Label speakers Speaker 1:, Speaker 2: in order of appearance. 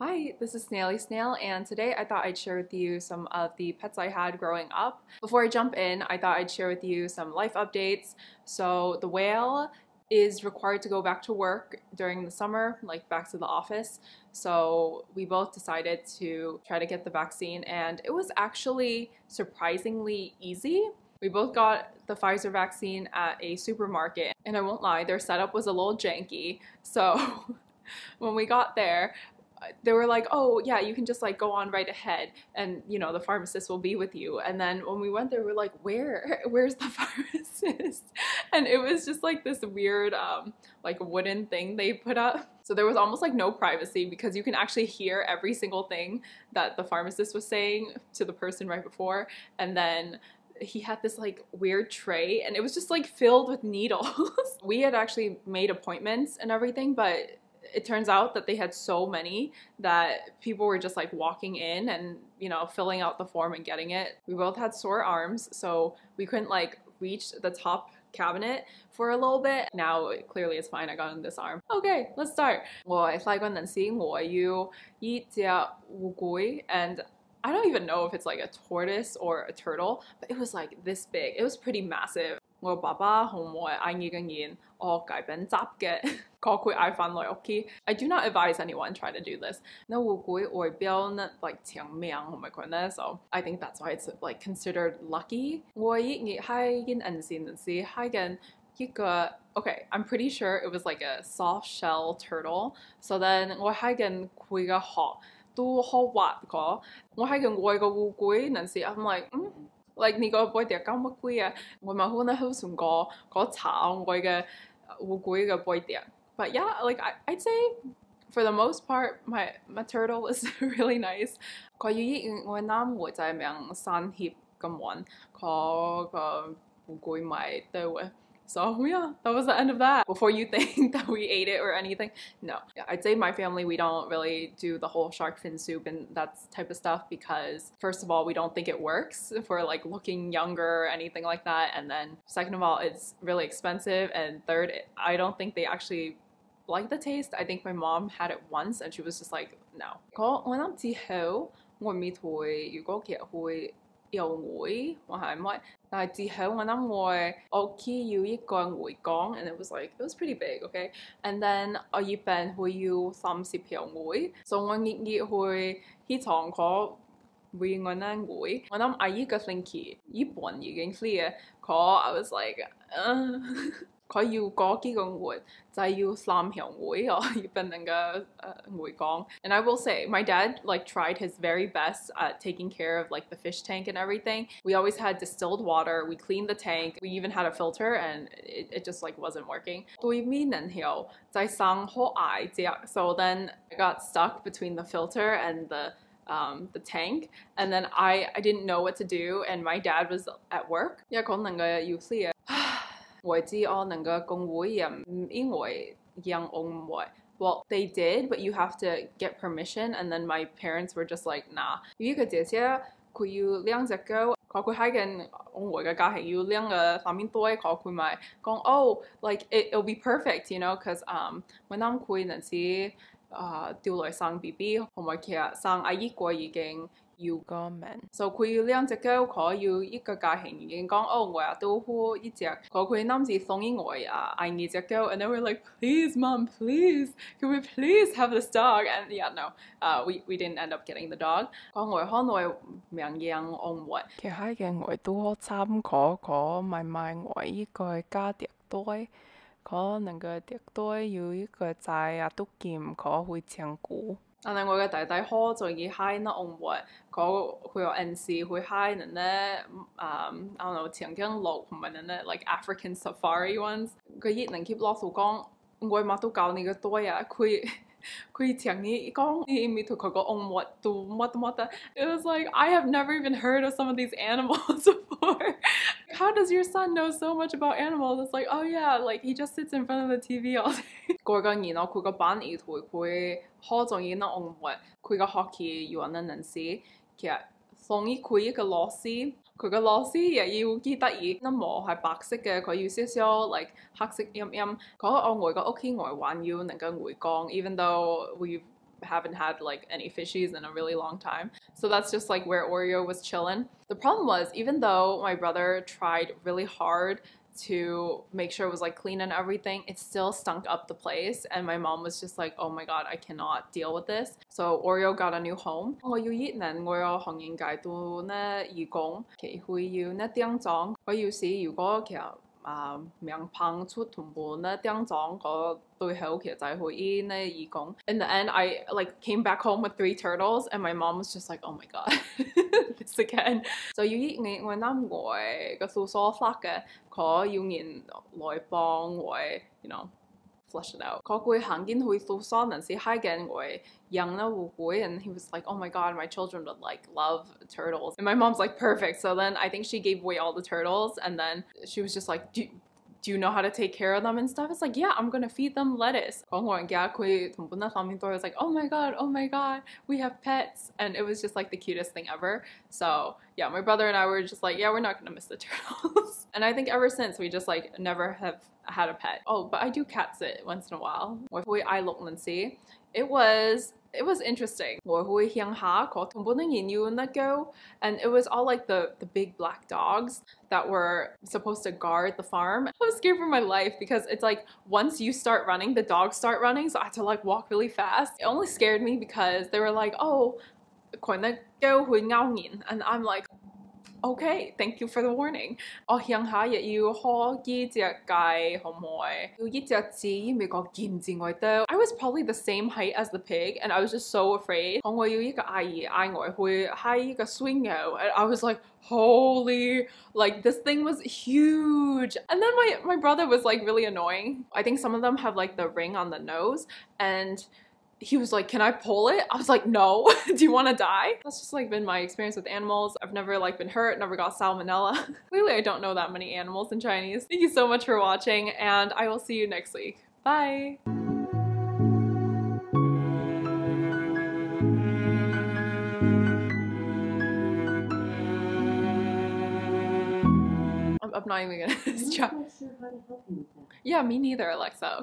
Speaker 1: Hi, this is Snaily Snail, and today I thought I'd share with you some of the pets I had growing up. Before I jump in, I thought I'd share with you some life updates. So the whale is required to go back to work during the summer, like back to the office. So we both decided to try to get the vaccine, and it was actually surprisingly easy. We both got the Pfizer vaccine at a supermarket, and I won't lie, their setup was a little janky. So when we got there, they were like, oh yeah, you can just like go on right ahead, and you know the pharmacist will be with you. And then when we went there, we're like, where's the pharmacist? And it was just like this weird like wooden thing they put up, so there was almost like no privacy because you can actually hear every single thing that the pharmacist was saying to the person right before. And then he had this like weird tray, and it was just like filled with needles. We had actually made appointments and everything, but it turns out that they had so many that people were just like walking in and, you know, filling out the form and getting it. We both had sore arms, so we couldn't like reach the top cabinet for a little bit. Now clearly it's fine, I got in this arm. Okay, let's start. 我細個陣時我要醫隻烏龜, and I don't even know if it's like a tortoise or a turtle, but it was like this big. It was pretty massive. 我爸爸同我嗌意嘅人，我戒餅執嘅，嗰佢嗌返來屋企。I do not advise anyone try to do this. 那烏龜外表呢 like 長命同埋佢呢 so I think that's why it's like considered lucky. 我亦係見人士係緊一個 okay, I'm pretty sure it was like a soft shell turtle. So then 我係緊佢嘅殼都好滑個，我係緊外個烏龜陣時 I'm like like 你個背碟搞乜鬼啊？我咪好呢好想個炒我嘅烏龜嘅背碟。But yeah, like I'd say for the most part, my turtle is really nice. 佢要我啱會就係名山協咁揾，佢個烏龜咪對喎。So yeah, that was the end of that. Before you think that we ate it or anything, no. Yeah, I'd say my family, we don't really do the whole shark fin soup and that type of stuff because first of all, we don't think it works for like looking younger or anything like that. And then second of all, it's really expensive. And third, I don't think they actually like the taste. I think my mom had it once and she was just like, no. 我諗之後我未會如果其實會有會我係咪？但係之後我諗我屋企要一個梅缸 and it was pretty big, okay? And then 我一邊會要30條梅，所以我日會起床嗰會我諗梅，我諗阿姨個星期一半已經 clear，I was like 佢要嗰幾個梅就係要3條梅我要變成個梅缸。And I will say, my dad like tried his very best at taking care of like the fish tank and everything. We always had distilled water. We cleaned the tank. We even had a filter, and it just like wasn't working. 對面人條就係生好矮隻 so then I got stuck between the filter and the tank, and then I didn't know what to do, and my dad was at work. 因為可能嘅要 clear 我知我能夠工會人因為養寵物 well they did, but you have to get permission, and then my parents were just like nah. 呢個姐姐佢要兩隻狗，佢喺緊我嘅家係要兩個三面堆，佢咪講 oh like it'll be perfect, you know, because 我諗佢陣時掉來生 BB 同埋其實生阿姨個已經要個名，所以佢要兩隻狗，佢要一個家庭已經講哦，我也都好一隻，佢諗住送俾我嗌二隻狗 ，and they were like please mom please can we please have this dog, and yeah no we didn't end up getting the dog. 我可能名養寵物，其實嘅我都好慘，佢買我一個家庭堆。可能個碟堆要一個仔都見佢會唱歌。但係我嘅弟弟可就已喺那寵物，佢有陣時會喺人咧I don't know 長頸鹿同埋人咧 like African safari ones， 佢一能 keep 攞數講，我乜都教你個堆啊，佢長你講你咪同佢個寵物做乜得。It was like I have never even heard of some of these animals before. How does your son know so much about animals? It's like, oh yeah, like he just sits in front of the TV all day. 個然後佢個班兒同佢好重要嘅寵物，佢個學期要揾陣時，其實送佢一個老師，佢個老師又要幾得意，啲毛係白色嘅，佢要少少 like 黑色陰陰。我個屋企外環要能夠回光 ，even though we've haven't had like any fishies in a really long time. So that's just like where Oreo was chilling. The problem was, even though my brother tried really hard to make sure it was like clean and everything, it still stunk up the place, and my mom was just like, oh my god, I cannot deal with this. So Oreo got a new home. 我要熱能，我有行業界度呢義工，其會要呢釘裝，我要是如果其實名棒出同伴呢釘裝個對口其實就係可以呢義工。In the end, I like came back home with 3 turtles, and my mom was just like, oh my god, this again. So 要熱我諗我個素所發嘅，佢要人來幫我 you know flush it out. 佢會行見去素所能時閪嘅我養啦會， and he was like, oh my god, my children would like love turtles. And my mom's like, perfect. So then I think she gave away all the turtles, and then she was just like, do you know how to take care of them and stuff? It's like, yeah, I'm gonna feed them lettuce. I was like, oh my god, we have pets. And it was just like the cutest thing ever. So yeah, my brother and I were just like, yeah, we're not gonna miss the turtles. And I think ever since we just like never have had a pet. Oh, but I do cat sit once in a while. It was interesting. And it was all like the big black dogs that were supposed to guard the farm. I was scared for my life because it's like once you start running, the dogs start running, so I had to like walk really fast. It only scared me because they were like, oh, and I'm like, okay, thank you for the warning. I was probably the same height as the pig, and I was just so afraid. And I was like, holy, like this thing was huge. And then my brother was like really annoying. I think some of them have like the ring on the nose, and he was like, can I pull it? I was like, no. Do you want to die? That's just like been my experience with animals. I've never like been hurt, never got salmonella. Clearly I don't know that many animals in Chinese. Thank you so much for watching, and I will see you next week. Bye! I'm not even gonna stop.
Speaker 2: I'm not sure how to help you with that.
Speaker 1: Yeah, me neither, Alexa.